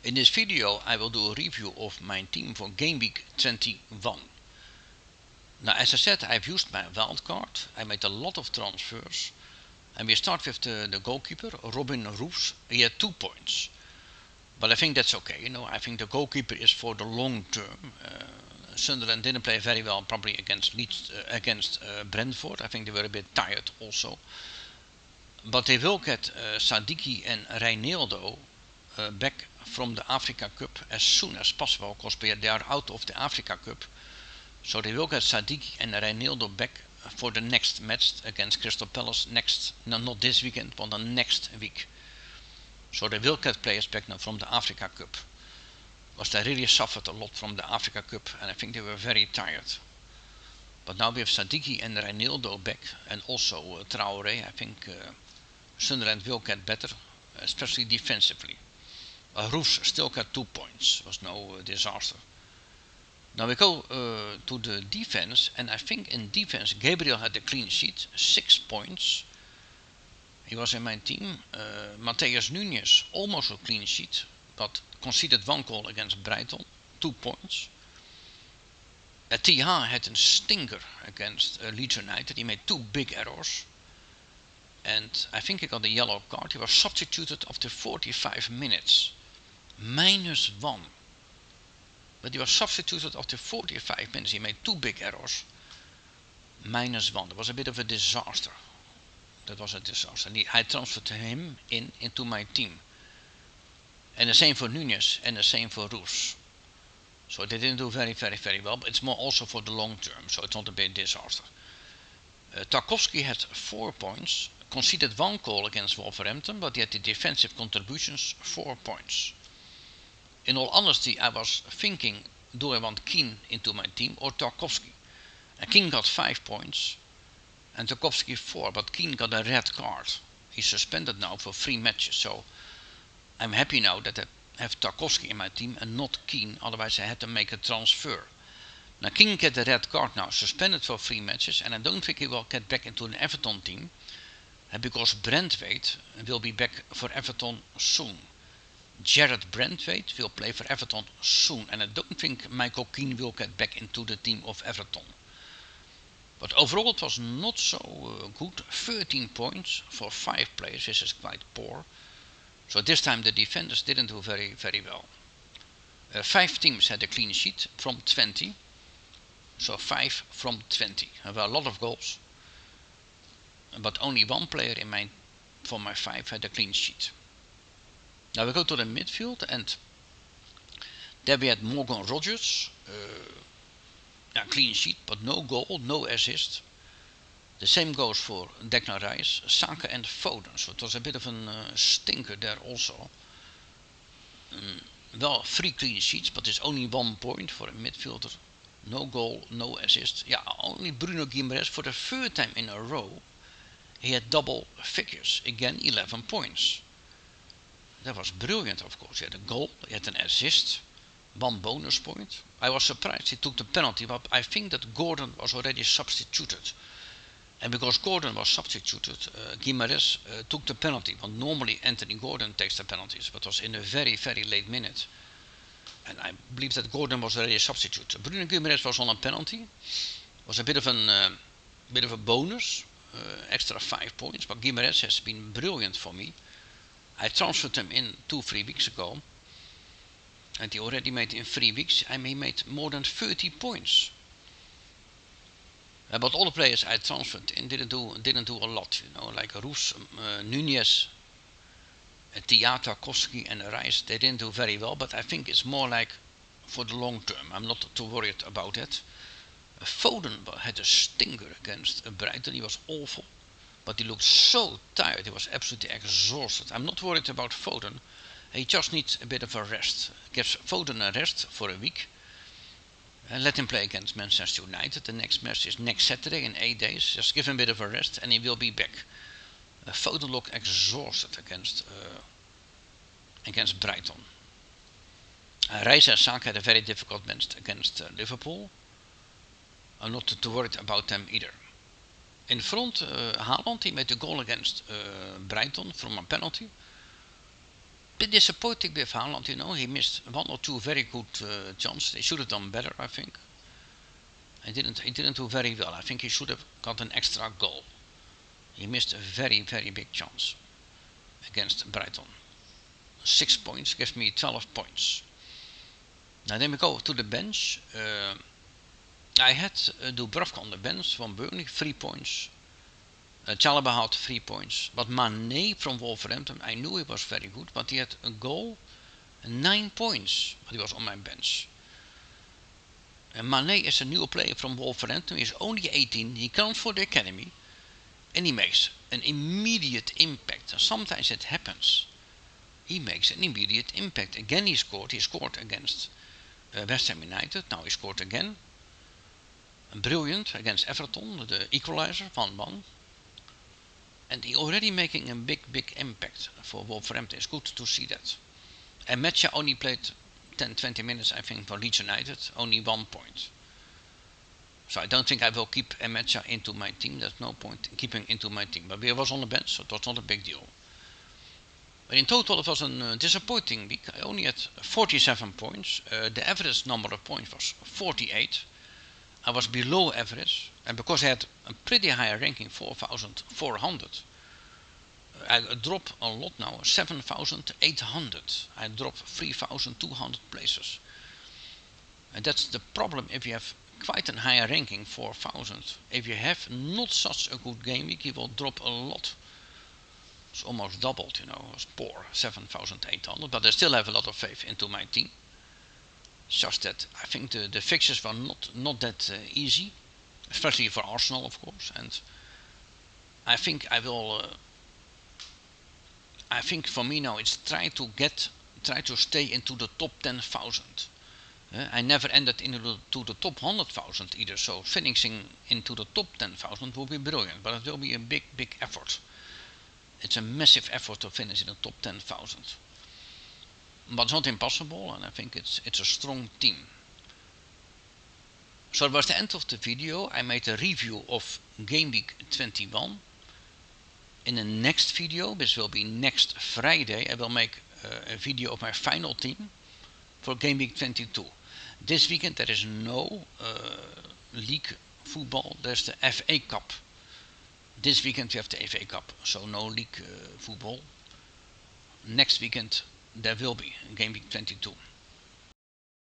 In this video I will do a review of my team for game week 21. Now, as I said, I've used my wildcard. I made a lot of transfers. And we start with the goalkeeper, Robin Roos. He had 2 points. But I think that's okay, you know. I think the goalkeeper is for the long term. Sunderland didn't play very well, probably against Brentford. I think they were a bit tired also. But they will get Sadiki and Reinildo back from the Africa Cup as soon as possible, because they are out of the Africa Cup. So they will get Sadiki and Reinildo back for the next match against Crystal Palace not this weekend, but the next week. So they will get players back now from the Africa Cup, because they really suffered a lot from the Africa Cup, and I think they were very tired. But now we have Sadiki and Reinildo back, and also Traoré. I think Sunderland will get better, especially defensively. Roos still got 2 points, was no disaster. Now we go to the defense, and I think in defense Gabriel had a clean sheet, 6 points. He was in my team. Matheus Nunes almost a clean sheet, but conceded 1 goal against Brighton, 2 points. TH had a stinker against Leeds United. He made 2 big errors, and I think he got a yellow card. He was substituted after 45 minutes, -1. But he was substituted after 45 minutes. He made 2 big errors, -1. That was a bit of a disaster. That was a disaster. And I transferred him into my team. And the same for Nunes and the same for Roos. So they didn't do very well, but it's more also for the long term, so it's not a big disaster. Tarkowski had 4 points, conceded 1 goal against Wolverhampton, but he had the defensive contributions, 4 points. In all honesty, I was thinking, do I want Keane into my team or Tarkowski? And Keane got 5 points and Tarkowski 4, but Keane got a red card. He's suspended now for 3 matches, so I'm happy now that I have Tarkowski in my team and not Keane, otherwise I had to make a transfer. Now Keane get a red card now, suspended for 3 matches, and I don't think he will get back into the Everton team, because Brentwaite will be back for Everton soon. Jared Brentwaite will play for Everton soon, and I don't think Michael Keane will get back into the team of Everton. But overall it was not so good. 13 points for 5 players, this is quite poor. So this time the defenders didn't do very well. 5 teams had a clean sheet from 20. So 5 from 20. There were a lot of goals. But only 1 player for my 5 had a clean sheet. Now we go to the midfield, and there we had Morgan Rogers, clean sheet, but no goal, no assist. The same goes for Declan Rice, Saka and Foden, so it was a bit of a stinker there also. Well, 3 clean sheets, but it's only 1 point for a midfielder. No goal, no assist. Yeah, only Bruno Guimaraes for the 3rd time in a row. He had double figures, again 11 points. That was brilliant, of course. He had a goal, he had an assist, 1 bonus point. I was surprised he took the penalty, but I think that Gordon was already substituted. And because Gordon was substituted, Guimaraes took the penalty. Want normally Anthony Gordon takes the penalties, but it was in a very late minute. And I believe that Gordon was already substituted. Bruno Guimaraes was on a penalty. It was a bit of a bonus, extra 5 points. But Guimaraes has been brilliant for me. I transferred him in 2-3 weeks ago, and he already made in 3 weeks, he made more than 30 points. But all the players I transferred in didn't do a lot, you know, like Roos, Nunes, Tarkowski and Rice. They didn't do very well, but I think it's more like for the long term. I'm not too worried about it. Foden had a stinker against Brighton. He was awful. But he looked so tired, he was absolutely exhausted. I'm not worried about Foden. He just needs a bit of a rest. Give Foden a rest for a week. And let him play against Manchester United. The next match is next Saturday in 8 days. Just give him a bit of a rest and he will be back. Foden looked exhausted against Brighton. Rice and Saka had a very difficult match against Liverpool. I'm not too worried about them either. In front, Haaland, he made a goal against Brighton from a penalty. bit disappointing with Haaland, you know. He missed 1 or 2 very good chances. They should have done better, I think. He didn't do very well. I think he should have got an extra goal. He missed a very, very big chance against Brighton. 6 points gives me 12 points. Now then we go to the bench. I had Dubravka on the bench from Burnley, 3 points. Chalaba had 3 points. But Mane from Wolverhampton, I knew he was very good, but he had a goal and 9 points. But he was on my bench. And Mane is a new player from Wolverhampton. He's only 18. He comes for the academy. And he makes an immediate impact. And sometimes it happens. He makes an immediate impact. Again he scored. He scored against West Ham United. Now he scored again. Brilliant against Everton. The equalizer, 1-1. And he already making a big impact for Wolverhampton. It's good to see that. And Metja only played 10-20 minutes, I think, for Leeds United. Only 1 point. So I don't think I will keep Emetja into my team. There's no point in keeping into my team. But he was on the bench, so it was not a big deal. But in total it was a disappointing week. I only had 47 points. The average number of points was 48. I was below average. And because I had a pretty high ranking, 4,400, I dropped a lot now, 7,800. I dropped 3,200 places. And that's the problem if you have quite a higher ranking, 4,000. If you have not such a good game week, you will drop a lot. It's almost doubled, you know. It's poor, 7,800. But I still have a lot of faith into my team. It's just that I think the fixtures were not that easy, especially for Arsenal, of course. And I think I will. I think for me now it's try to stay into the top 10,000. I never ended into the top 100,000 either, so finishing into the top 10,000 will be brilliant, but it will be a big effort. It's a massive effort to finish in the top 10,000. But it's not impossible, and I think it's a strong team. So that was the end of the video. I made a review of Game Week 21. In the next video, which will be next Friday, I will make a video of my final team for Game Week 22. This weekend there is no league football, there's the FA Cup. This weekend we have the FA Cup, so no league football. Next weekend there will be Game Week 22.